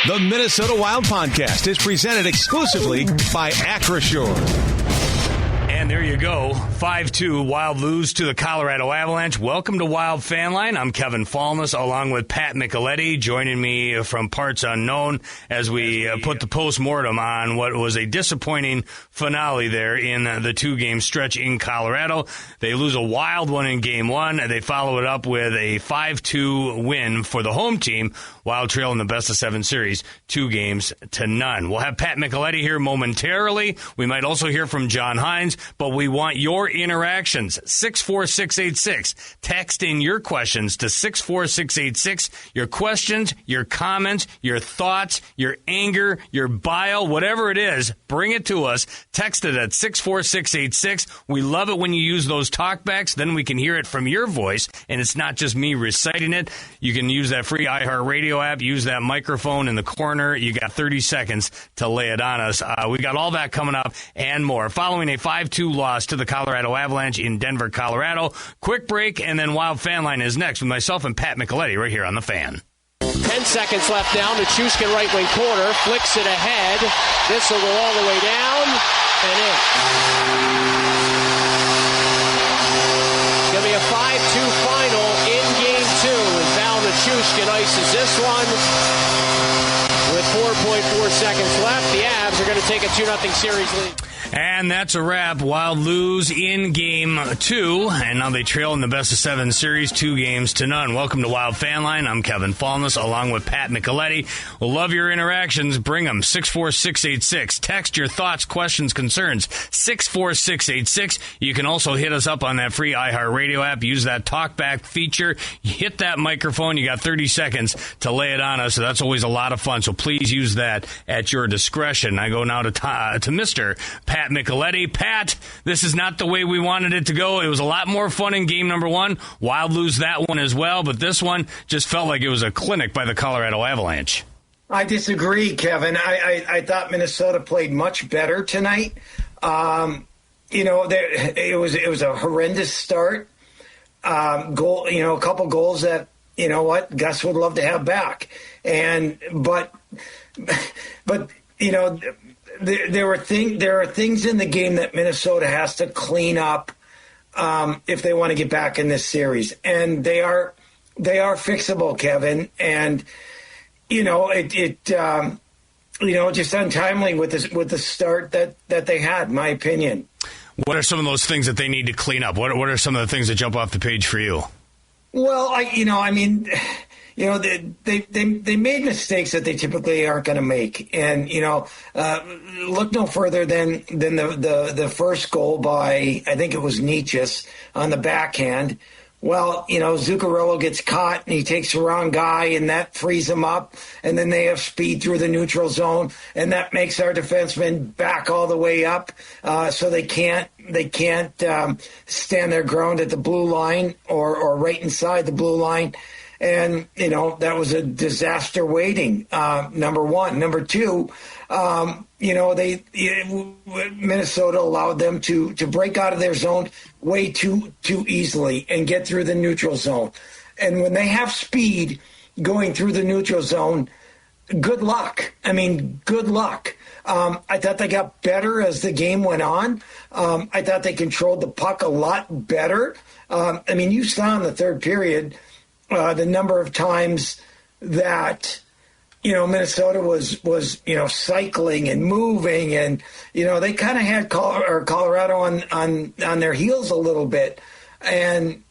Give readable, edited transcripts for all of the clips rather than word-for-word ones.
The Minnesota Wild Podcast is presented exclusively by Acrisure. And there you go. 5-2 Wild lose to the Colorado Avalanche. Welcome to Wild Fanline. I'm Kevin Falness along with Pat Micheletti joining me from parts unknown as we put the postmortem on what was a disappointing finale there in the two-game stretch in Colorado. They lose a wild one in Game 1. They follow it up with a 5-2 win for the home team, Wild trail in the best-of-7 series, 2-0. We'll have Pat Micheletti here momentarily. We might also hear from John Hines, but we want your interactions. 64686. Text in your questions to 64686. Your questions, your comments, your thoughts, your anger, your bile, whatever it is, bring it to us. Text it at 64686. We love it when you use those talkbacks. Then we can hear it from your voice, and it's not just me reciting it. You can use that free iHeartRadio app. Use that microphone in the corner. You got 30 seconds to lay it on us. We got all that coming up and more. Following a 5-2 loss to the Colorado Avalanche in Denver, Colorado. Quick break, and then Wild Fanline is next with myself and Pat Micheletti right here on The Fan. 10 seconds left now. Nichushkin right wing corner. Flicks it ahead. This will go all the way down and in. Going to be a 5-2 final in Game 2. And Val Nichushkin ices this one. With 4.4 seconds left, the Avs are going to take a 2-0 series lead. And that's a wrap. Wild lose in Game 2, and now they trail in the best-of-7 series, 2-0. Welcome to Wild Fanline. I'm Kevin Falness, along with Pat Micheletti. We'll love your interactions. Bring them. 64686. Text your thoughts, questions, concerns. 64686. You can also hit us up on that free iHeartRadio app. Use that talkback feature. Hit that microphone. You got 30 seconds to lay it on us, so that's always a lot of fun. So please use that at your discretion. I go now to Mr. Pat Micheletti. Pat, this is not the way we wanted it to go. It was a lot more fun in Game number 1. Wild lose that one as well, but this one just felt like it was a clinic by the Colorado Avalanche. I disagree, Kevin. I thought Minnesota played much better tonight. It was a horrendous start. Goal, a couple goals that Gus would love to have back, but There are things in the game that Minnesota has to clean up if they want to get back in this series, and they are fixable, Kevin. And just untimely with the start that they had, in my opinion. What are some of those things that they need to clean up? What are some of the things that jump off the page for you? Well, they made mistakes that they typically aren't going to make, and look no further than the first goal by, I think it was Nietzsche's on the backhand. Well, Zuccarello gets caught and he takes the wrong guy, and that frees him up, and then they have speed through the neutral zone, and that makes our defensemen back all the way up, so they can't stand their ground at the blue line or right inside the blue line. And, that was a disaster waiting, number one. Number two, Minnesota allowed them to break out of their zone way too easily and get through the neutral zone. And when they have speed going through the neutral zone, good luck. Good luck. I thought they got better as the game went on. I thought they controlled the puck a lot better. You saw in the third period the number of times that, Minnesota was cycling and moving, and, they kind of had Colorado on their heels a little bit. And,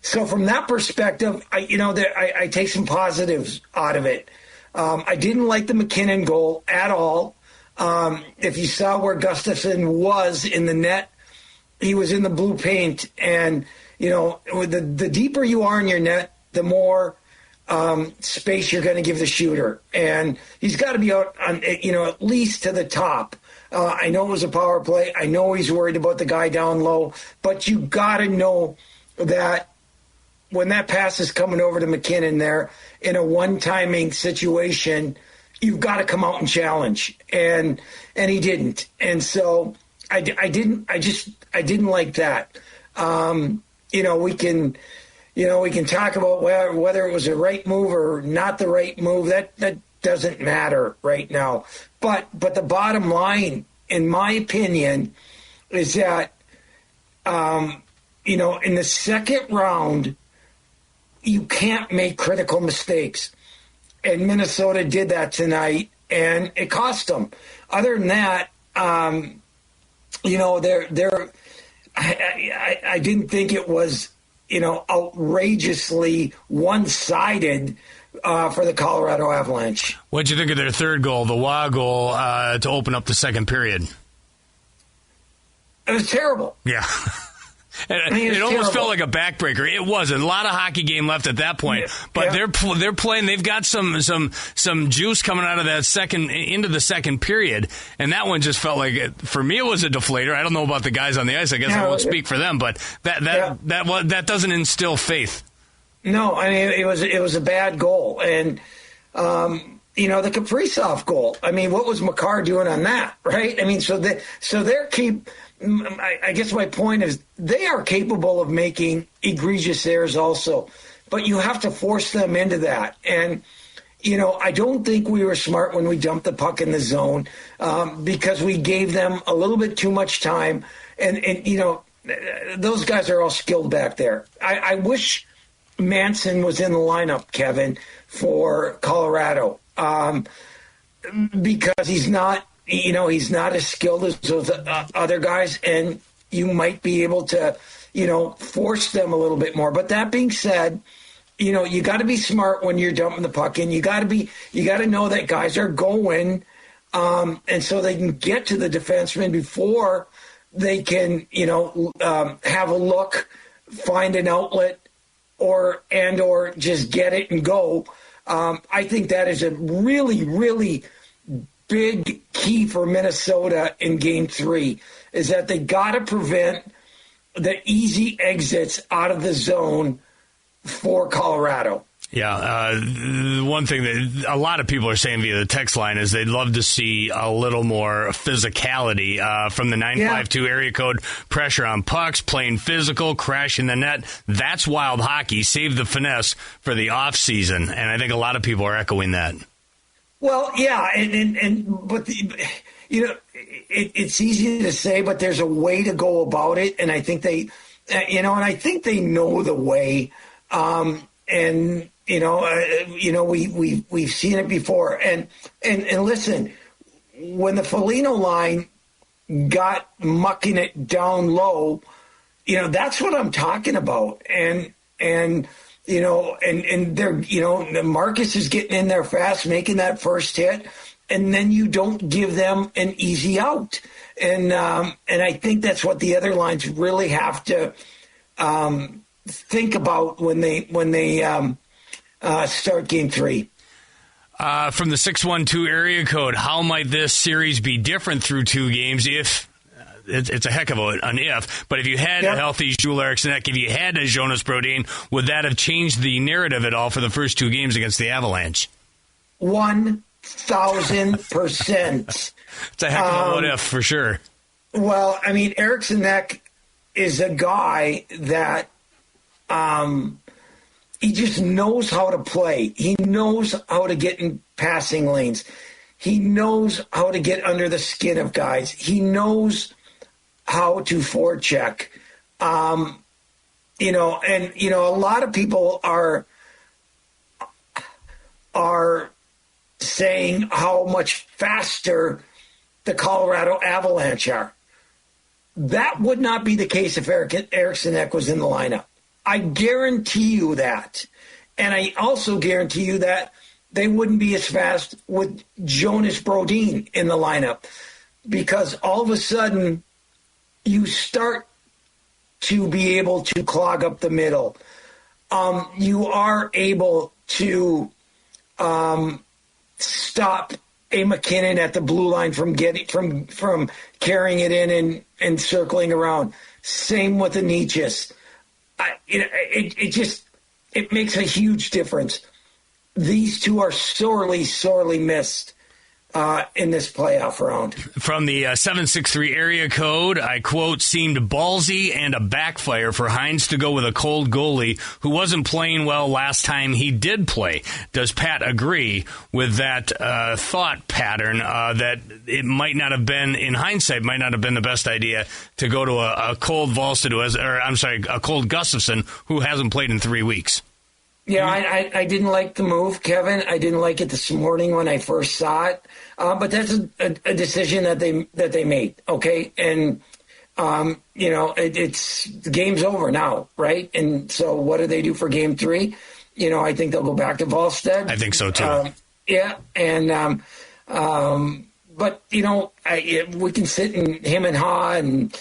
so from that perspective, I take some positives out of it. I didn't like the McKinnon goal at all. If you saw where Gustafsson was in the net, he was in the blue paint, and the deeper you are in your net, the more space you're going to give the shooter. And he's got to be out on, at least to the top. I know it was a power play. I know he's worried about the guy down low. But you got to know that when that pass is coming over to McKinnon there in a one-timing situation, you've got to come out and challenge. And he didn't. And so I didn't like that. We can, we can talk about whether it was the right move or not the right move. That doesn't matter right now. But the bottom line, in my opinion, is that, in the second round, you can't make critical mistakes. And Minnesota did that tonight, and it cost them. Other than that, I didn't think it was, outrageously one-sided for the Colorado Avalanche. What'd you think of their third goal, the Wah goal, to open up the second period? It was terrible. Yeah. It almost felt like a backbreaker. It wasn't. A lot of hockey game left at that point, but they're playing. They've got some juice coming out of that into the second period, and that one just felt like, for me, it was a deflator. I don't know about the guys on the ice. I guess I won't speak for them, but that doesn't instill faith. No, I mean it was a bad goal, and the Kaprizov goal. I mean, what was Makar doing on that, right? I mean, so they're I guess my point is they are capable of making egregious errors also, but you have to force them into that. And, I don't think we were smart when we dumped the puck in the zone because we gave them a little bit too much time. And those guys are all skilled back there. I wish Manson was in the lineup, Kevin, for Colorado because he's not. He's not as skilled as those other guys, and you might be able to, force them a little bit more. But that being said, you got to be smart when you're dumping the puck in. You got to know that guys are going, and so they can get to the defenseman before they can, have a look, find an outlet, or just get it and go. I think that is a really, really big key for Minnesota in Game 3 is that they got to prevent the easy exits out of the zone for Colorado. Yeah, one thing that a lot of people are saying via the text line is they'd love to see a little more physicality from the 952 area code, pressure on pucks, playing physical, crashing the net. That's Wild hockey. Save the finesse for the off season, and I think a lot of people are echoing that. Well, yeah, but it's easy to say, but there's a way to go about it, and I think they, I think they know the way, we've seen it before, and listen, when the Foligno line got mucking it down low, that's what I'm talking about, and they're, Marcus is getting in there fast, making that first hit, and then you don't give them an easy out. And I think that's what the other lines really have to think about when they start Game 3. From the 612 area code, how might this series be different through two games if it's a heck of an if, but if you had a healthy Joel Eriksson, if you had a Jonas Brodin, would that have changed the narrative at all for the first two games against the Avalanche? 1,000%. It's a heck of a what if for sure. Well, I mean, Eriksson is a guy that he just knows how to play. He knows how to get in passing lanes. He knows how to get under the skin of guys. He knows how to forecheck. A lot of people are saying how much faster the Colorado Avalanche are. That would not be the case if Eriksson was in the lineup. I guarantee you that. And I also guarantee you that they wouldn't be as fast with Jonas Brodin in the lineup, because all of a sudden you start to be able to clog up the middle. You are able to stop a McKinnon at the blue line from carrying it in and circling around. Same with the Nietzsche's. It makes a huge difference. These two are sorely, sorely missed in this playoff round. From the 763 area code, I quote, seemed ballsy and a backfire for Hines to go with a cold goalie who wasn't playing well last time he did play. Does Pat agree with that thought pattern that it might not have been, in hindsight, might not have been the best idea to go to a cold Volstead, a cold Gustafson who hasn't played in 3 weeks? Yeah, I didn't like the move, Kevin. I didn't like it this morning when I first saw it. But that's a decision that they made, okay? And, it's the game's over now, right? And so what do they do for game 3? I think they'll go back to Volstead. I think so, too. Yeah, and but, we can sit and him and Ha and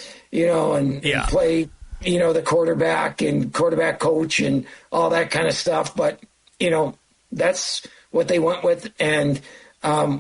play – the quarterback and quarterback coach and all that kind of stuff. But, that's what they went with. And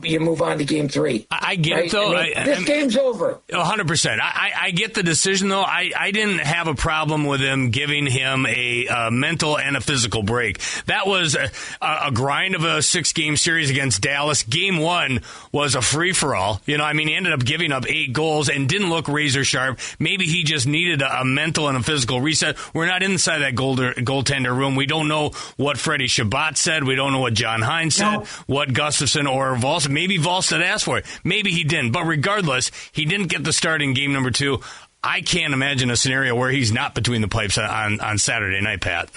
you move on to game 3. I get it, though. This game's over. 100%. I get the decision, though. I didn't have a problem with him giving him a mental and a physical break. That was a grind of a 6-game series against Dallas. Game 1 was a free-for-all. He ended up giving up 8 goals and didn't look razor sharp. Maybe he just needed a mental and a physical reset. We're not inside that goaltender room. We don't know what Freddie Shabbat said. We don't know what John Hines said, what Gustafson or Volstead. Maybe Volstead asked for it. Maybe he didn't. But regardless, he didn't get the start in game number 2. I can't imagine a scenario where he's not between the pipes on Saturday night, Pat.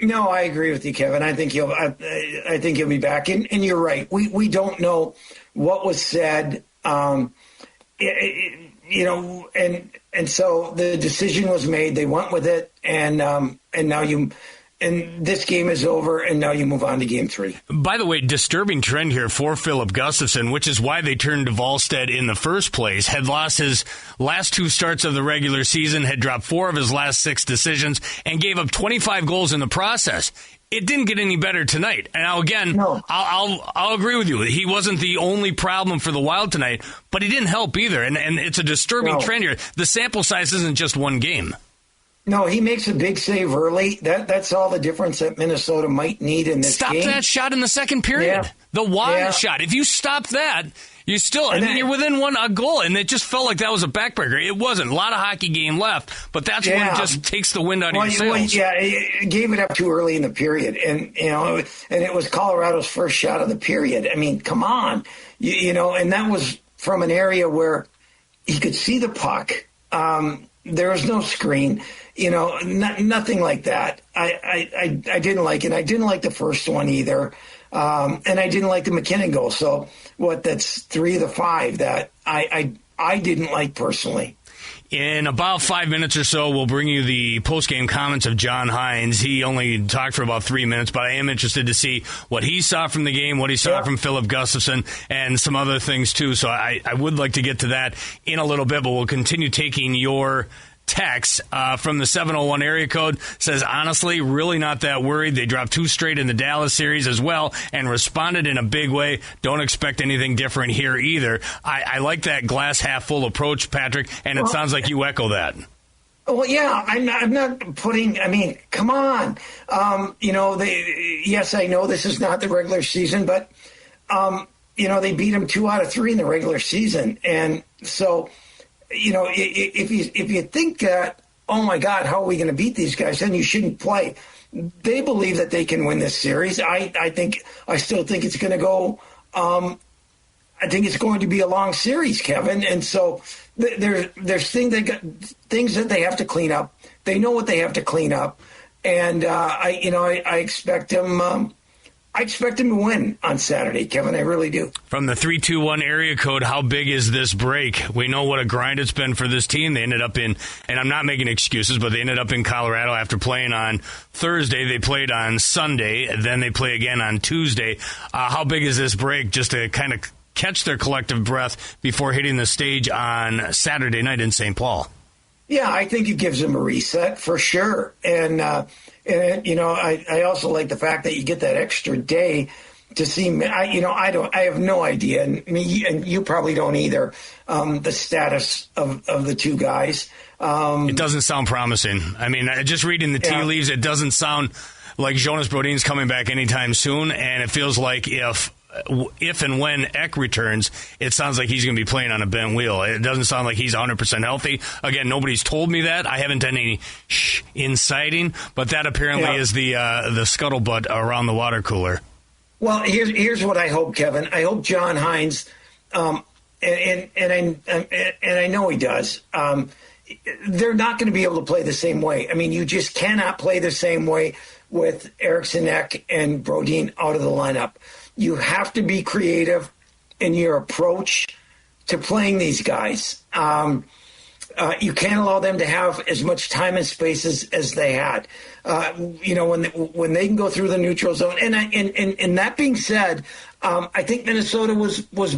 No, I agree with you, Kevin. I think he'll be back. And you're right. We don't know what was said. And so the decision was made. They went with it, and now and this game is over, and now you move on to game 3. By the way, disturbing trend here for Philip Gustafson, which is why they turned to Volstead in the first place. Had lost his last 2 starts of the regular season, had dropped 4 of his last 6 decisions, and gave up 25 goals in the process. It didn't get any better tonight. And now, again, no. I'll agree with you. He wasn't the only problem for the Wild tonight, but he didn't help either. And it's a disturbing trend here. The sample size isn't just one game. No, he makes a big save early. That's all the difference that Minnesota might need in this game. Stop that shot in the second period. Yeah. The wide shot. If you stop that, you still, you're within a goal, and it just felt like that was a backbreaker. It wasn't. A lot of hockey game left, but that's when it just takes the wind out of your sails. It gave it up too early in the period, and it was Colorado's first shot of the period. I mean, come on, and that was from an area where he could see the puck. There was no screen, nothing like that. I didn't like it. I didn't like the first one either. And I didn't like the McKinnon goal. So that's 3 of the 5 that I didn't like personally. In about 5 minutes or so, we'll bring you the post-game comments of John Hines. He only talked for about 3 minutes, but I am interested to see what he saw from the game, what he saw from Philip Gustafson, and some other things, too. So I would like to get to that in a little bit, but we'll continue taking your text from the 701 area code. Says, honestly, really not that worried. They dropped 2 straight in the Dallas series as well and responded in a big way. Don't expect anything different here either. I like that glass half full approach, Patrick, and it sounds like you echo that. Well, yeah, I'm not putting, come on. Yes, I know this is not the regular season, but, they beat them 2 out of 3 in the regular season. And so, if you think that, oh my God, how are we going to beat these guys? Then you shouldn't play. They believe that they can win this series. I still think it's going to go. I think it's going to be a long series, Kevin. And so there's things that they have to clean up. They know what they have to clean up, and I expect them. I expect them to win on Saturday, Kevin. I really do. From the 321 area code, how big is this break? We know what a grind it's been for this team. They ended up in, and I'm not making excuses, but they ended up in Colorado after playing on Thursday. They played on Sunday, then they play again on Tuesday. How big is this break just to kind of catch their collective breath before hitting the stage on Saturday night in St. Paul? Yeah, I think it gives them a reset for sure. And I also like the fact that you get that extra day to see. I have no idea, and you probably don't either. The status of the 2 guys. It doesn't sound promising. Just reading the tea leaves, it doesn't sound like Jonas Brodin's coming back anytime soon. And it feels like if if and when Eck returns, it sounds like he's going to be playing on a bent wheel. It doesn't sound like he's 100% healthy. Again, nobody's told me that. I haven't done any inciting, but that apparently is the scuttlebutt around the water cooler. Well, here's what I hope, Kevin. I hope John Hines, and I know he does. They're not going to be able to play the same way. I mean, you just cannot play the same way with Eriksson Ek and Brodin out of the lineup. You have to be creative in your approach to playing these guys. You can't allow them to have as much time and space as they had. When they can go through the neutral zone. And that being said, I think Minnesota was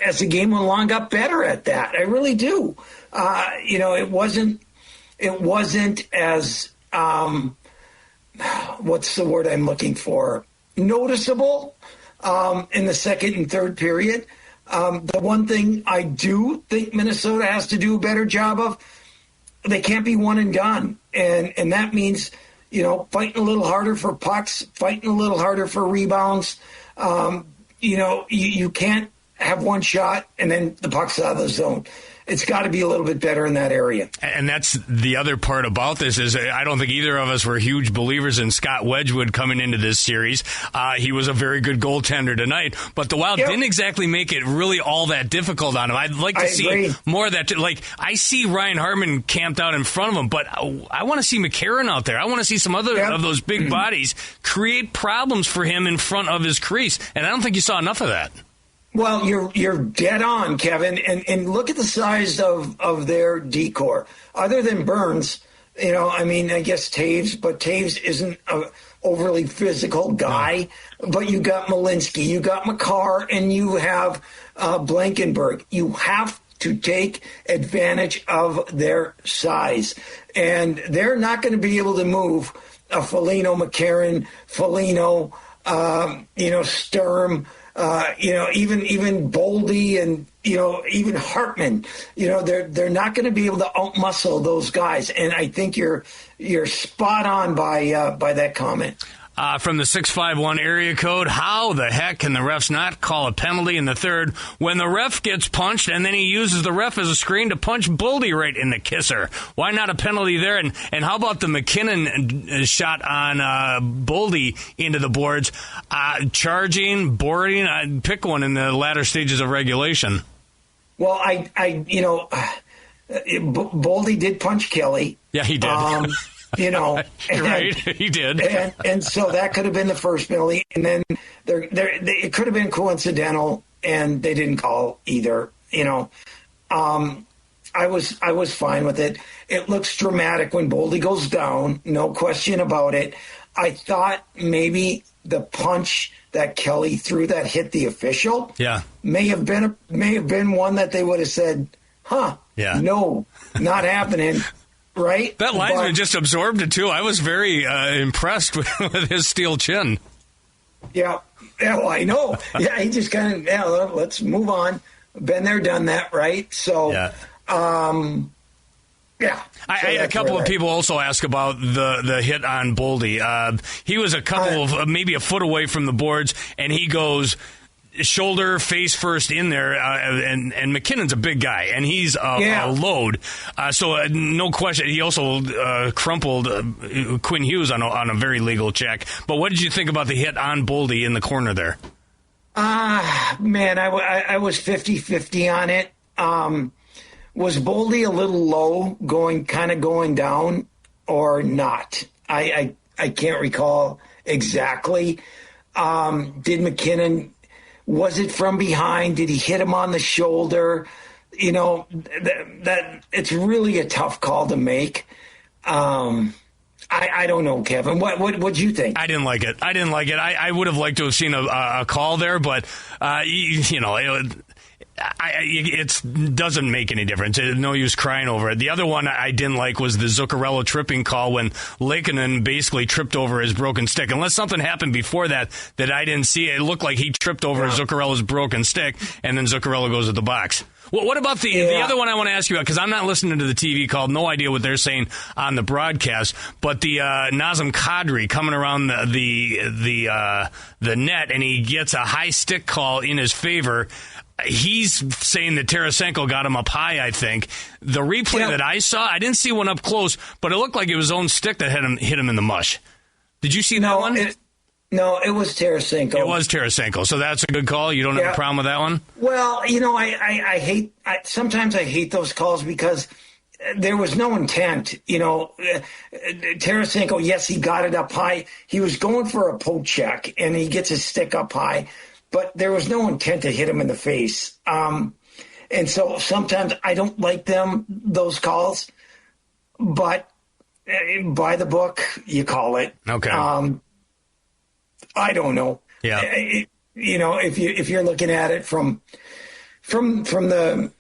as the game went along, got better at that. I really do. It wasn't as what's the word I'm looking for? Noticeable in the second and third period. The one thing I do think Minnesota has to do a better job of, they can't be one and done. And that means, fighting a little harder for pucks, fighting a little harder for rebounds. You can't have one shot and then the puck's out of the zone. It's got to be a little bit better in that area. And that's the other part about this is I don't think either of us were huge believers in Scott Wedgwood coming into this series. He was a very good goaltender tonight, but the Wild didn't exactly make it really all that difficult on him. I'd like to see more of that. Like, I see Ryan Hartman camped out in front of him, but I want to see McCarron out there. I want to see some other of those big bodies create problems for him in front of his crease, and I don't think you saw enough of that. Well, you're dead on, Kevin, and look at the size of their decor. Other than Burns, I guess Taves, but Taves isn't an overly physical guy. No. But you got Malinsky, you got Makar, and you have Blankenberg. You have to take advantage of their size, and they're not going to be able to move a Foligno, McCarron, Sturm. Even Boldy and, even Hartman, they're not going to be able to outmuscle those guys. And I think you're spot on by that comment. From the 651 area code, how the heck can the refs not call a penalty in the third when the ref gets punched and then he uses the ref as a screen to punch Boldy right in the kisser? Why not a penalty there? And how about the McKinnon shot on Boldy into the boards? Charging, boarding, pick one in the latter stages of regulation. Well, Boldy did punch Kelly. Yeah, he did. Right, he did. And so that could have been the first penalty. And then it could have been coincidental, and they didn't call either. I was fine with it. It looks dramatic when Boldy goes down, no question about it. I thought maybe the punch that Kelly threw that hit the official may have been one that they would have said, no, not happening. Right? That linesman just absorbed it, too. I was very impressed with his steel chin. Yeah, well, I know. Yeah, he just kind of, let's move on. Been there, done that, right? So, A couple of people also ask about the hit on Boldy. He was a couple of, maybe a foot away from the boards, and he goes shoulder, face first in there, and McKinnon's a big guy, and he's a load. So no question. He also crumpled Quinn Hughes on a very legal check. But what did you think about the hit on Boldy in the corner there? Man, I was 50-50 on it. Was Boldy a little low going down or not? I can't recall exactly. Did McKinnon... Was it from behind? Did he hit him on the shoulder? That it's really a tough call to make. I don't know, Kevin. What'd you think? I didn't like it. I would have liked to have seen a call there, but it doesn't make any difference. There's no use crying over it. The other one I didn't like was the Zuccarello tripping call when Laakkonen basically tripped over his broken stick. Unless something happened before that I didn't see, it looked like he tripped over Zuccarello's broken stick, and then Zuccarello goes to the box. Well, what about the other one I want to ask you about? Because I'm not listening to the TV call. No idea what they're saying on the broadcast. But the Nazem Kadri coming around the net, and he gets a high stick call in his favor. He's saying that Tarasenko got him up high, I think. The replay that I saw, I didn't see one up close, but it looked like it was his own stick that hit him in the mush. Did you see that one? No, it was Tarasenko. It was Tarasenko, so that's a good call. You don't have a problem with that one? Well, I sometimes I hate those calls because there was no intent. Tarasenko, yes, he got it up high. He was going for a poke check, and he gets his stick up high. But there was no intent to hit him in the face. And so sometimes I don't like those calls. But by the book, you call it. Okay. I don't know. Yeah. If you're looking at it from the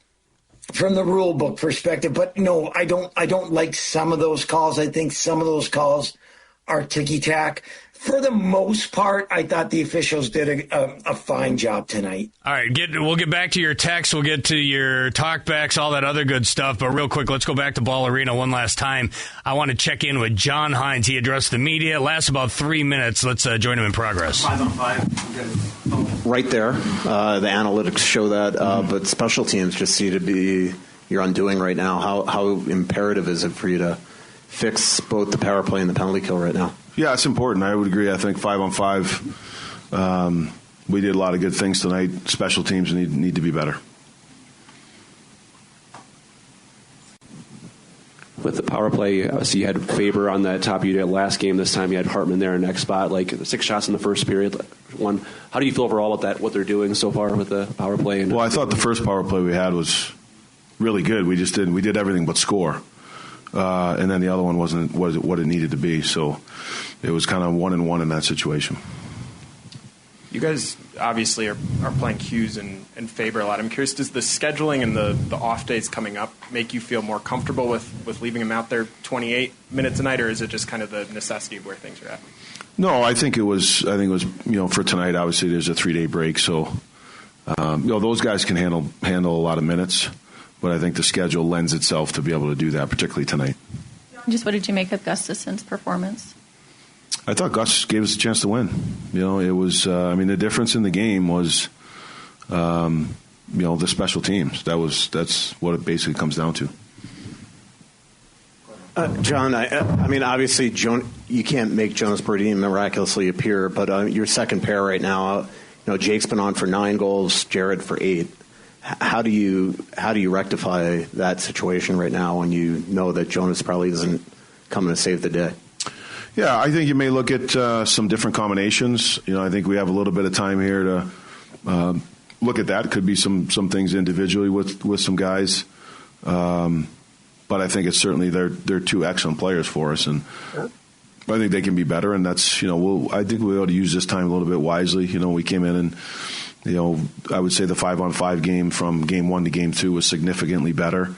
rule book perspective, but no, I don't like some of those calls. I think some of those calls are ticky-tack. For the most part, I thought the officials did a fine job tonight. All right, we'll get back to your text. We'll get to your talkbacks, all that other good stuff. But real quick, let's go back to Ball Arena one last time. I want to check in with John Hines. He addressed the media. It lasts about 3 minutes. Let's join him in progress. 5 on 5. Right there. The analytics show that. But special teams just seem to be your undoing right now. How imperative is it for you to fix both the power play and the penalty kill right now? Yeah, it's important. I would agree. I think 5 on 5, we did a lot of good things tonight. Special teams need to be better. With the power play, so you had Faber on that top unit last game. This time you had Hartman there in next spot. Like 6 shots in the first period. How do you feel overall about that? What they're doing so far with the power play? Well, I thought the first power play we had was really good. We did everything but score. And then the other one wasn't what it needed to be. So it was kind of 1-1 in that situation. You guys obviously are playing Hughes and Faber a lot. I'm curious, does the scheduling and the off days coming up make you feel more comfortable with leaving him out there 28 minutes a night, or is it just kind of the necessity of where things are at? No, I think it was for tonight. Obviously, there's a 3-day break, so those guys can handle a lot of minutes. But I think the schedule lends itself to be able to do that, particularly tonight. Just what did you make of Gustafson's performance? I thought Gus gave us a chance to win. It was. The difference in the game was, the special teams. That's what it basically comes down to. John, obviously, you can't make Jonas Brodin miraculously appear, but your second pair right now, Jake's been on for 9 goals, Jared for 8. How do you rectify that situation right now when you know that Jonas probably isn't coming to save the day? Yeah, I think you may look at some different combinations. I think we have a little bit of time here to look at that. Could be some things individually with some guys, but I think it's certainly they're 2 excellent players for us, and I think they can be better. And that's I think we ought to use this time a little bit wisely. We came in and. I would say the 5 on 5 game from game 1 to game 2 was significantly better.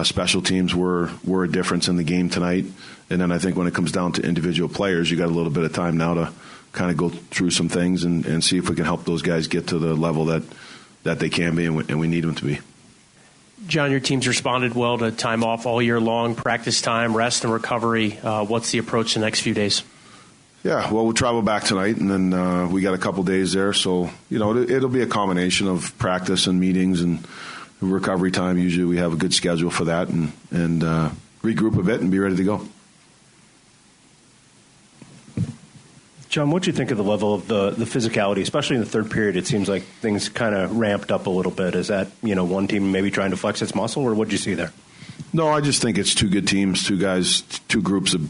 Special teams were a difference in the game tonight. And then I think when it comes down to individual players, you got a little bit of time now to kind of go through some things and see if we can help those guys get to the level that they can be and we need them to be. John, your team's responded well to time off all year long, practice time, rest and recovery. What's the approach the next few days? Yeah, well, we'll travel back tonight, and then we got a couple days there. So, it'll be a combination of practice and meetings and recovery time. Usually we have a good schedule for that and regroup a bit and be ready to go. John, what do you think of the level of the physicality, especially in the third period? It seems like things kind of ramped up a little bit. Is that, one team maybe trying to flex its muscle, or what did you see there? No, I just think it's 2 good teams, 2 guys, 2 groups of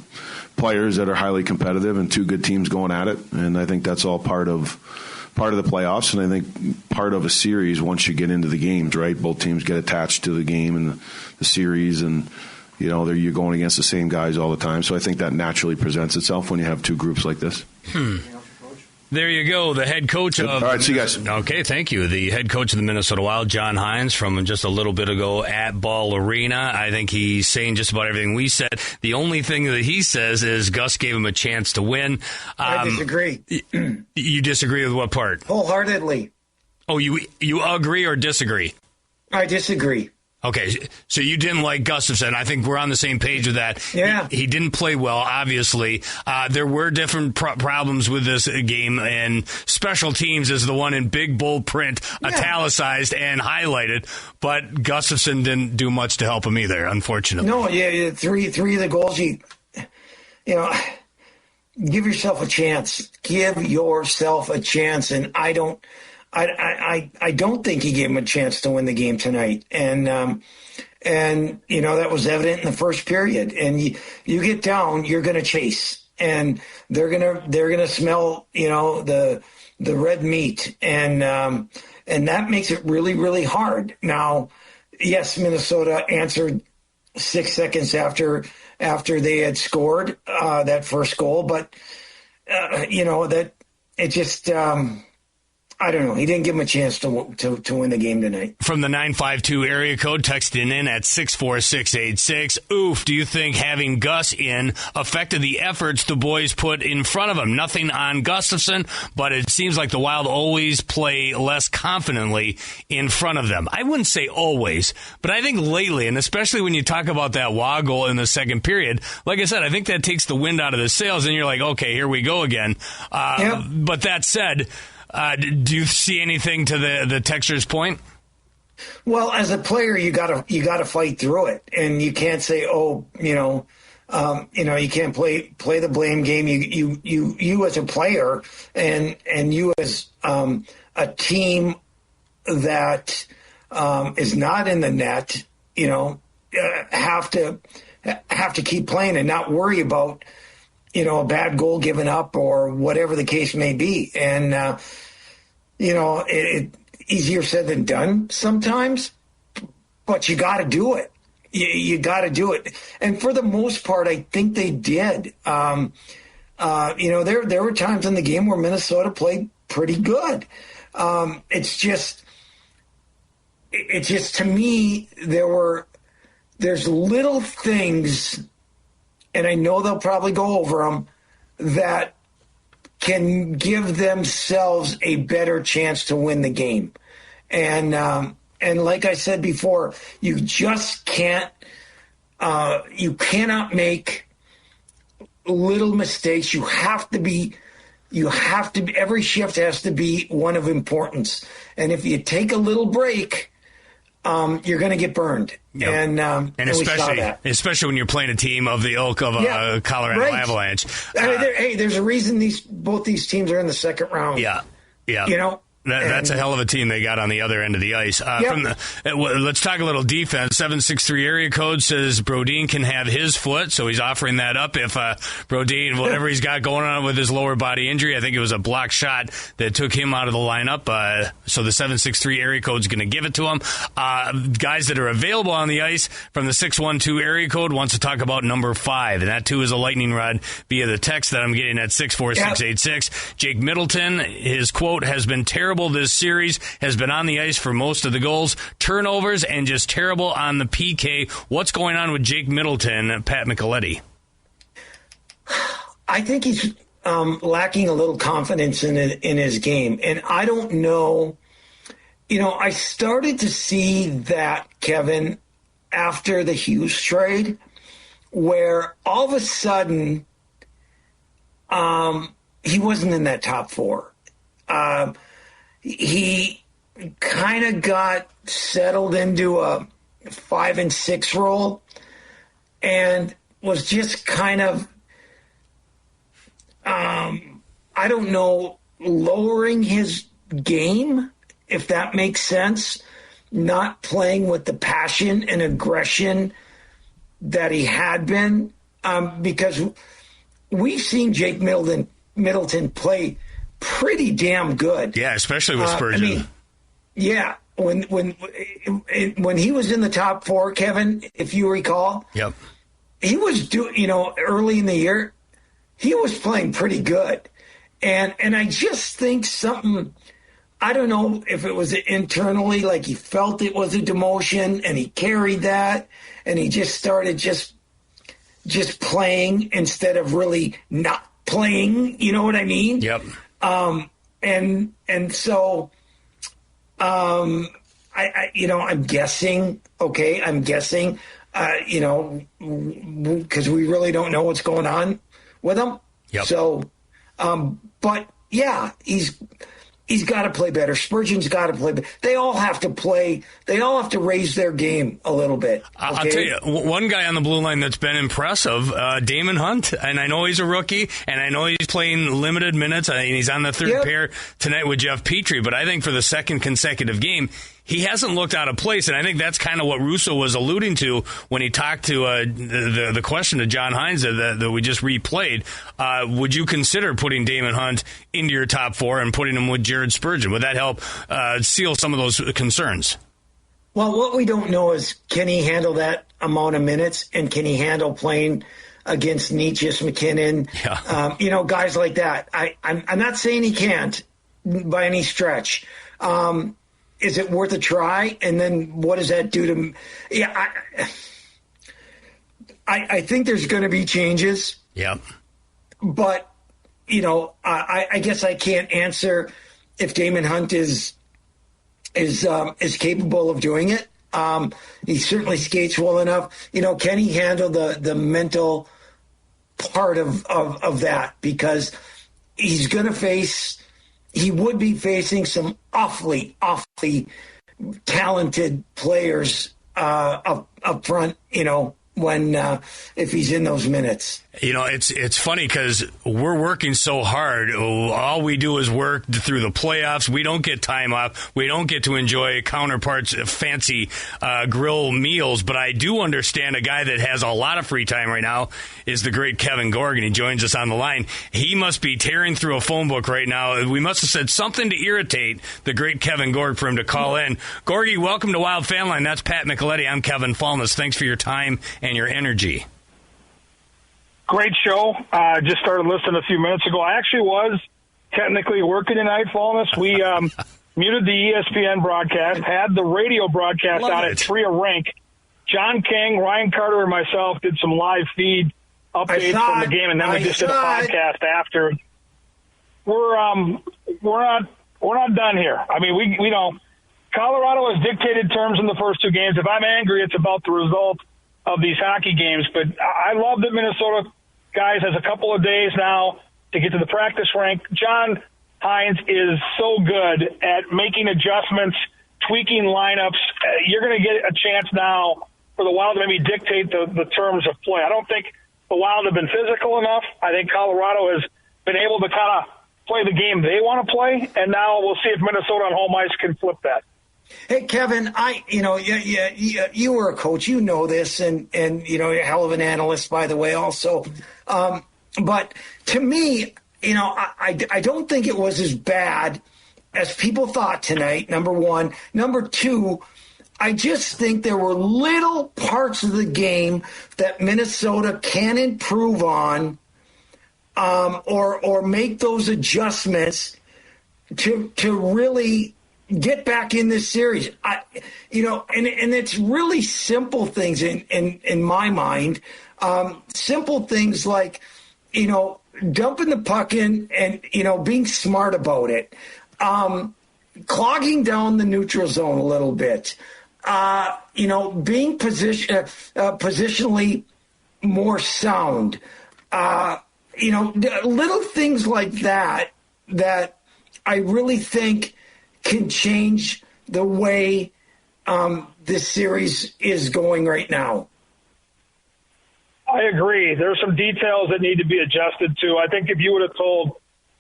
players that are highly competitive and 2 good teams going at it. And I think that's all part of the playoffs. And I think part of a series once you get into the games, right? Both teams get attached to the game and the series, and you're going against the same guys all the time. So I think that naturally presents itself when you have 2 groups like this. There you go, the head coach of... All right, see you guys. Okay, thank you. The head coach of the Minnesota Wild, John Hines, from just a little bit ago at Ball Arena. I think he's saying just about everything we said. The only thing that he says is Gus gave him a chance to win. I disagree. You disagree with what part? Wholeheartedly. Oh, you agree or disagree? I disagree. Okay, so you didn't like Gustafson. I think we're on the same page with that. Yeah. He didn't play well, obviously. There were different problems with this game, and special teams is the one in big, bold print, italicized and highlighted, but Gustafson didn't do much to him either, unfortunately. No, three of the goals, give yourself a chance. Give yourself a chance, and I don't think he gave him a chance to win the game tonight. And that was evident in the first period. And you get down, you're going to chase, and they're going to smell, the red meat. And that makes it really, really hard. Now, yes, Minnesota answered 6 seconds after they had scored that first goal, but that it just, I don't know. He didn't give him a chance to win the game tonight. From the 952 area code, texting in at 64686. Oof, do you think having Gus in affected the efforts the boys put in front of him? Nothing on Gustafson, but it seems like the Wild always play less confidently in front of them. I wouldn't say always, but I think lately, and especially when you talk about that Waddle in the second period, like I said, I think that takes the wind out of the sails, and you're like, okay, here we go again. But that said, do you see anything to the texter's point? Well, as a player, you gotta fight through it, and you can't say, you can't play the blame game. You as a player, and you as a team that is not in the net, have to keep playing and not worry about a bad goal given up or whatever the case may be. And it easier said than done sometimes, but you got to do it. You got to do it. And for the most part, I think they did. There were times in the game where Minnesota played pretty good. It's just to me, there's little things, and I know they'll probably go over them, that can give themselves a better chance to win the game. And like I said before, you just can't, you cannot make little mistakes. You have to be, every shift has to be one of importance. And if you take a little break, you're going to get burned. Yep. And especially when you're playing a team of the ilk of a Colorado Avalanche. There's a reason both these teams are in the second round. Yeah. That's a hell of a team they got on the other end of the ice. Let's talk a little defense. 763 area code says Brodin can have his foot, so he's offering that up. If Brodin, whatever he's got going on with his lower body injury, I think it was a blocked shot that took him out of the lineup. So the 763 area code is going to give it to him. Guys that are available on the ice from the 612 area code wants to talk about number 5, and that too is a lightning rod via the text that I'm getting at 64686. Jake Middleton, his quote has been terrible this series, has been on the ice for most of the goals, turnovers, and just terrible on the PK. What's going on with Jake Middleton, Pat Micheletti? I think he's lacking a little confidence in his game, and I don't know. I started to see that, Kevin, after the Hughes trade, where all of a sudden he wasn't in that top 4. He kind of got settled into a 5 and 6 role and was just kind of, I don't know, lowering his game, if that makes sense, not playing with the passion and aggression that he had been, because we've seen Jake Middleton play pretty damn good. Yeah, especially with Spurgeon. When he was in the top 4, Kevin, if you recall, he was early in the year, he was playing pretty good, and I just think something. I don't know if it was internally, like he felt it was a demotion, and he carried that, and he just started just playing instead of really not playing. You know what I mean? Yep. And so, I'm guessing. Okay, I'm guessing. Because we really don't know what's going on with him. Yep. So, but yeah, he's got to play better. Spurgeon's got to play better. They all have to play. They all have to raise their game a little bit. Okay? I'll tell you, one guy on the blue line that's been impressive, Damon Hunt. And I know he's a rookie, and I know he's playing limited minutes, and he's on the third pair tonight with Jeff Petrie. But I think for the second consecutive game, he hasn't looked out of place, and I think that's kind of what Russo was alluding to when he talked to the question to John Hines that we just replayed. Would you consider putting Damon Hunt into your top four and putting him with Jared Spurgeon? Would that help seal some of those concerns? Well, what we don't know is, can he handle that amount of minutes, and can he handle playing against Nietzsche's, McKinnon, guys like that? I'm not saying he can't by any stretch. Is it worth a try? And then what does that do to? Yeah, I think there's going to be changes. Yeah, but I guess I can't answer if Damon Hunt is capable of doing it. He certainly skates well enough. Can he handle the mental part of that? Because he's going to face. He would be facing some awfully talented players up front, if he's in those minutes. It's funny because we're working so hard. All we do is work through the playoffs. We don't get time off. We don't get to enjoy counterparts' fancy grill meals. But I do understand a guy that has a lot of free time right now is the great Kevin Gorg, and he joins us on the line. He must be tearing through a phone book right now. We must have said something to irritate the great Kevin Gorg for him to call in. Gorgie, welcome to Wild Fanline. That's Pat Micheletti. I'm Kevin Falness. Thanks for your time and your energy. Great show. Just started listening a few minutes ago. I actually was technically working tonight, Falness. We muted the ESPN broadcast, had the radio broadcast on at 3 a rink. John King, Ryan Carter, and myself did some live feed updates from the game, and then we just did a podcast after. We're not done here. I mean, we Colorado has dictated terms in the first two games. If I'm angry, it's about the result of these hockey games. But I love that Minnesota, guys, has a couple of days now to get to the practice rink. John Hines is so good at making adjustments, tweaking lineups. You're going to get a chance now for the Wild to maybe dictate the terms of play. I don't think the Wild have been physical enough. I think Colorado has been able to kind of play the game they want to play, and now we'll see if Minnesota on home ice can flip that. Hey, Kevin, you were a coach, you know this, and you're a hell of an analyst, by the way, also. But to me, I don't think it was as bad as people thought tonight, number one. Number two, I just think there were little parts of the game that Minnesota can improve on, or make those adjustments to really get back in this series. And it's really simple things in my mind. Simple things like, dumping the puck in and, being smart about it. Clogging down the neutral zone a little bit. Being positionally more sound. Little things like that I really think can change the way this series is going right now. I agree. There's some details that need to be adjusted to. I think if you would have told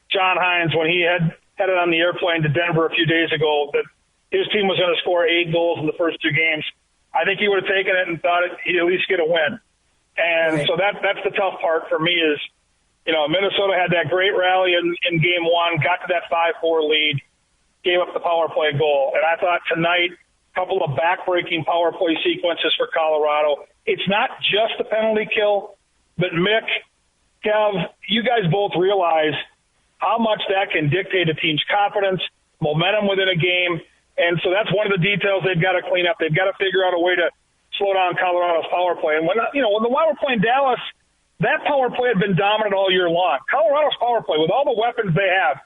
John Hines when he headed on the airplane to Denver a few days ago that his team was going to score 8 goals in the first 2 games, I think he would have taken it and thought he'd at least get a win. And so that's the tough part for me is, Minnesota had that great rally in game 1, got to that 5-4 lead, gave up the power play goal. And I thought tonight, a couple of back-breaking power play sequences for Colorado. It's not just the penalty kill, but Mick, Kev, you guys both realize how much that can dictate a team's confidence, momentum within a game. And so that's one of the details they've got to clean up. They've got to figure out a way to slow down Colorado's power play. And when the Wild were playing Dallas, that power play had been dominant all year long. Colorado's power play, with all the weapons they have,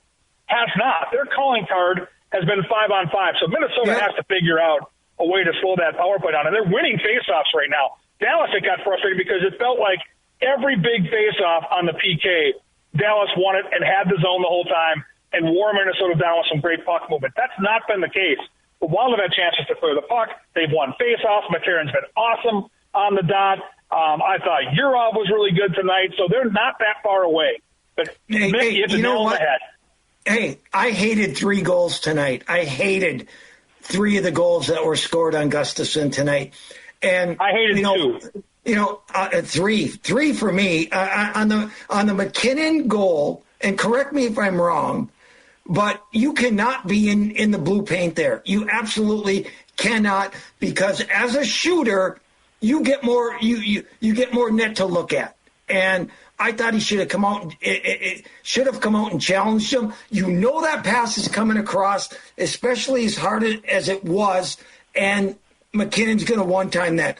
has not. Their calling card has been 5-on-5. So Minnesota has to figure out a way to slow that power play down. And they're winning faceoffs right now. Dallas, it got frustrating because it felt like every big faceoff on the PK, Dallas won it and had the zone the whole time and wore Minnesota down with some great puck movement. That's not been the case. The Wild have had chances to clear the puck. They've won faceoffs. McCarron's been awesome on the dot. I thought Urov was really good tonight, so they're not that far away. But you hit the nail on the head. Hey, I hated 3 goals tonight. I hated 3 of the goals that were scored on Gustafsson tonight. And I hated 2. 3 for me on the McKinnon goal. And correct me if I'm wrong, but you cannot be in the blue paint there. You absolutely cannot, because as a shooter, you get more you get more net to look at. And I thought he should have come out. It should have come out and challenged him. You know that pass is coming across, especially as hard as it was, and McKinnon's going to one-time that.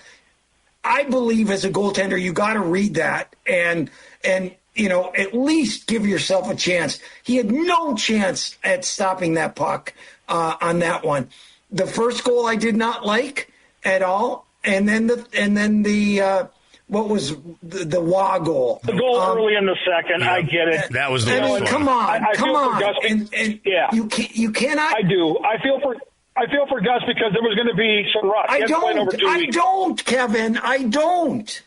I believe as a goaltender, you got to read that and at least give yourself a chance. He had no chance at stopping that puck on that one. The first goal I did not like at all, and then the what was the Wah goal? The goal early in the second. I get it. That was the I mean, come on. Yeah, you cannot. I do. I feel for Gus because there was going to be some rust. I don't, Kevin. I don't.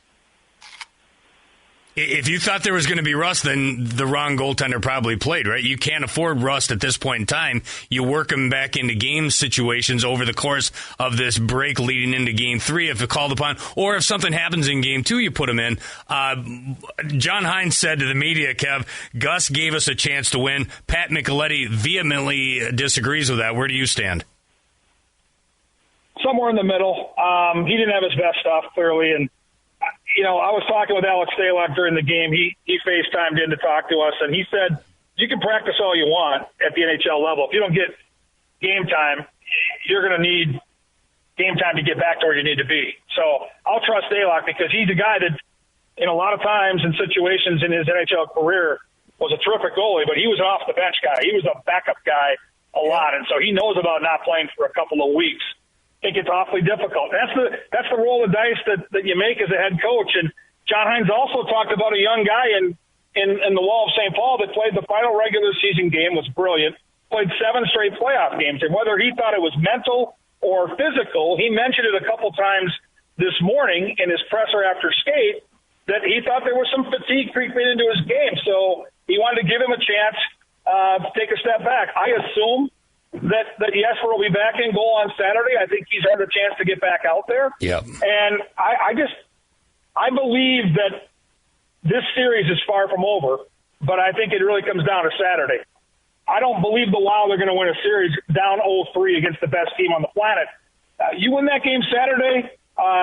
If you thought there was going to be rust, then the wrong goaltender probably played, right? You can't afford rust at this point in time. You work him back into game situations over the course of this break leading into Game 3 if it's called upon, or if something happens in Game 2, you put him in. John Hines said to the media, Kev, Gus gave us a chance to win. Pat Micheletti vehemently disagrees with that. Where do you stand? Somewhere in the middle. He didn't have his best stuff, clearly, and I was talking with Alex Stalock during the game. He FaceTimed in to talk to us, and he said, you can practice all you want at the NHL level. If you don't get game time, you're going to need game time to get back to where you need to be. So I'll trust Stalock because he's a guy that, in a lot of times in situations in his NHL career, was a terrific goalie, but he was an off-the-bench guy. He was a backup guy a lot, and so he knows about not playing for a couple of weeks. I think it's awfully difficult. That's the roll of dice that you make as a head coach. And John Hines also talked about a young guy in the Wall of St. Paul that played the final regular season game, was brilliant, played 7 straight playoff games. And whether he thought it was mental or physical, he mentioned it a couple times this morning in his presser after skate that he thought there was some fatigue creeping into his game. So he wanted to give him a chance to take a step back. I assume that Jesper will be back in goal on Saturday. I think he's had a chance to get back out there. Yep. And I believe that this series is far from over, but I think it really comes down to Saturday. I don't believe the Wild are going to win a series down 0-3 against the best team on the planet. You win that game Saturday,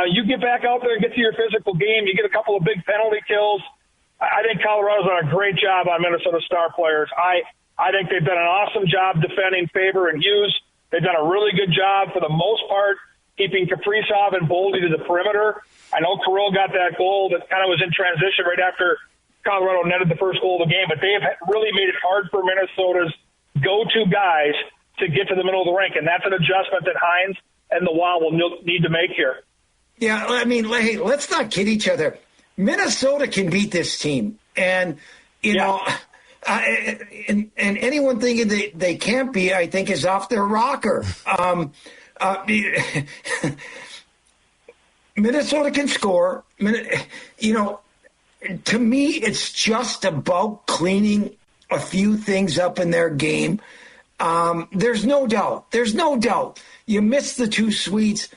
you get back out there and get to your physical game, you get a couple of big penalty kills. I think Colorado's done a great job on Minnesota star players. I think they've done an awesome job defending Faber and Hughes. They've done a really good job, for the most part, keeping Kaprizov and Boldy to the perimeter. I know Kirill got that goal that kind of was in transition right after Colorado netted the first goal of the game, but they have really made it hard for Minnesota's go-to guys to get to the middle of the rink, and that's an adjustment that Hines and the Wild will need to make here. Yeah, I mean, hey, let's not kid each other. Minnesota can beat this team, and, you know... and anyone thinking they can't be, I think, is off their rocker. Minnesota can score. To me, it's just about cleaning a few things up in their game. There's no doubt. You missed the 2 sweets.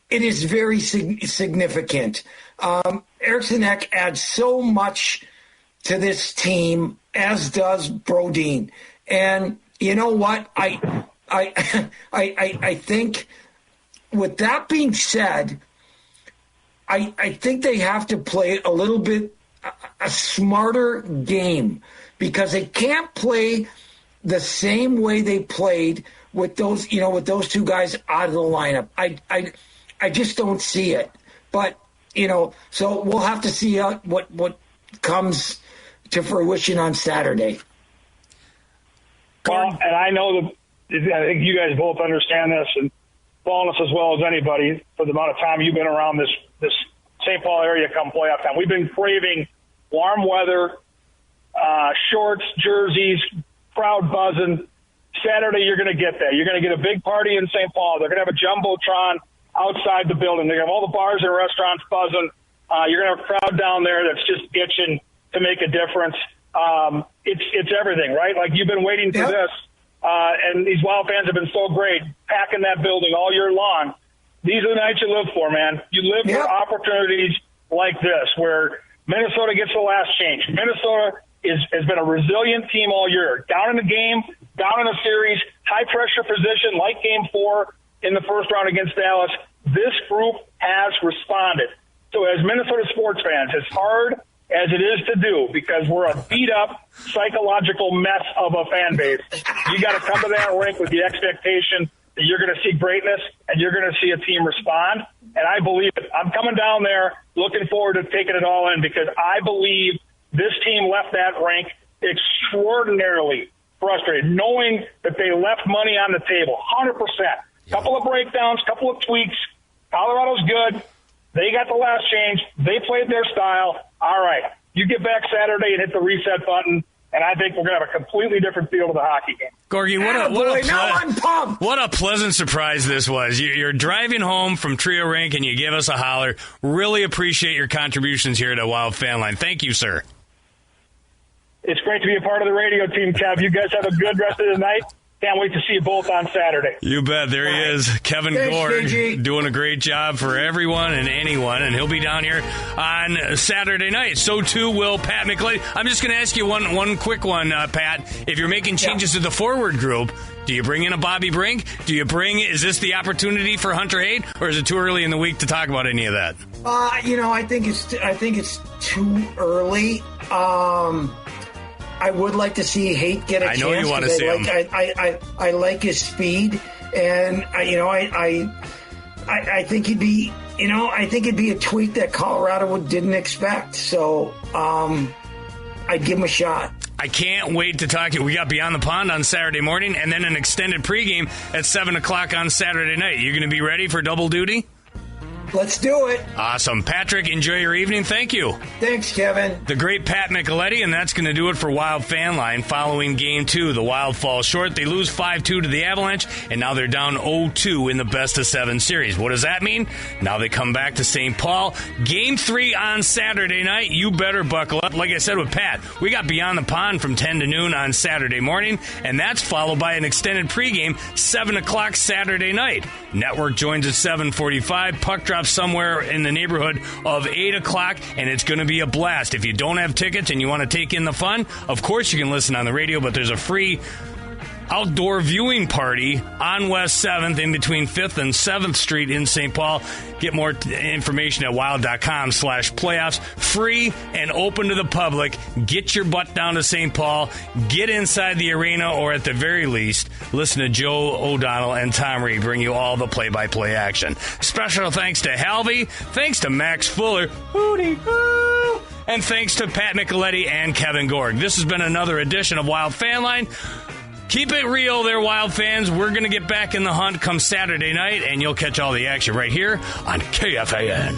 It is very significant. Eriksson Ek adds so much to this team, as does Brodin. And you know what? I think, with that being said, I think they have to play a little bit a smarter game, because they can't play the same way they played with those 2 guys out of the lineup. I just don't see it. But so we'll have to see what comes to fruition on Saturday. Well, and I know I think you guys both understand this, and Falness as well as anybody, for the amount of time you've been around this St. Paul area come playoff time. We've been craving warm weather, shorts, jerseys, crowd buzzing. Saturday, you're going to get that. You're going to get a big party in St. Paul. They're going to have a jumbotron outside the building. They're going to have all the bars and restaurants buzzing. You're going to have a crowd down there that's just itching to make a difference. It's everything, right? Like, you've been waiting for this, and these Wild fans have been so great, packing that building all year long. These are the nights you live for, man. You live for opportunities like this, where Minnesota gets the last change. Minnesota has been a resilient team all year. Down in the game, down in a series, high-pressure position like Game 4 in the first round against Dallas. This group has responded. So as Minnesota sports fans, as hard as it is to do, because we're a beat-up, psychological mess of a fan base, you got to come to that rink with the expectation that you're going to see greatness and you're going to see a team respond. And I believe it. I'm coming down there looking forward to taking it all in, because I believe this team left that rink extraordinarily frustrated, knowing that they left money on the table, 100%. Couple of breakdowns, couple of tweaks. Colorado's good. They got the last change. They played their style. All right, you get back Saturday and hit the reset button, and I think we're going to have a completely different feel to the hockey game. Gorgie, what a pleasant surprise this was. You're driving home from Trio Rink, and you give us a holler. Really appreciate your contributions here to Wild Fanline. Thank you, sir. It's great to be a part of the radio team, Kev. You guys have a good rest of the night. Can't wait to see you both on Saturday. You bet. There he is, Kevin Gorg, doing a great job for everyone and anyone, and he'll be down here on Saturday night. So, too, will Pat Micheletti. I'm just going to ask you one quick one, Pat. If you're making changes to the forward group, do you bring in a Bobby Brink? Is this the opportunity for Hunter Haight, or is it too early in the week to talk about any of that? I think it's too early. I would like to see Haight get a chance. I know you want to see him. I like his speed, and I think he'd be a tweak that Colorado didn't expect. So I'd give him a shot. I can't wait to talk to you. We got Beyond the Pond on Saturday morning, and then an extended pregame at 7 o'clock on Saturday night. You going to be ready for double duty? Let's do it. Awesome. Patrick, enjoy your evening. Thank you. Thanks, Kevin. The great Pat Micheletti, and that's going to do it for Wild Fanline. Following Game 2, the Wild fall short. They lose 5-2 to the Avalanche, and now they're down 0-2 in the best-of-7 series. What does that mean? Now they come back to St. Paul. Game 3 on Saturday night. You better buckle up. Like I said with Pat, we got Beyond the Pond from 10 to noon on Saturday morning, and that's followed by an extended pregame, 7 o'clock Saturday night. Network joins at 7:45. Puck drop somewhere in the neighborhood of 8 o'clock, and it's going to be a blast. If you don't have tickets and you want to take in the fun, of course you can listen on the radio, but there's a free outdoor viewing party on West 7th in between 5th and 7th Street in St. Paul. Get more information at wild.com/playoffs. Free and open to the public. Get your butt down to St. Paul. Get inside the arena, or at the very least, listen to Joe O'Donnell and Tom Reed bring you all the play-by-play action. Special thanks to Halvey. Thanks to Max Fuller. Hootie-hoo! And thanks to Pat Micheletti and Kevin Gorg. This has been another edition of Wild Fanline. Keep it real there, Wild fans. We're going to get back in the hunt come Saturday night, and you'll catch all the action right here on KFAN.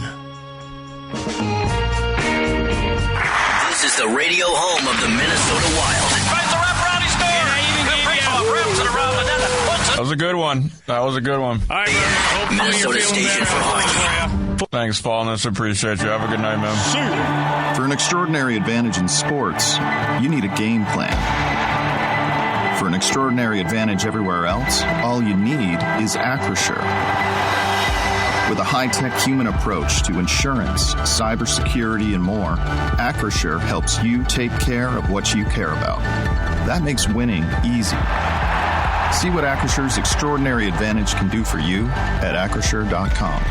This is the radio home of the Minnesota Wild. That was a good one. All right, Minnesota station for hockey. Thanks, Falness. Appreciate you. Have a good night, man. For an extraordinary advantage in sports, you need a game plan. For an extraordinary advantage everywhere else, all you need is Acrisure. With a high-tech human approach to insurance, cybersecurity, and more, Acrisure helps you take care of what you care about. That makes winning easy. See what Acrisure's extraordinary advantage can do for you at Acrisure.com.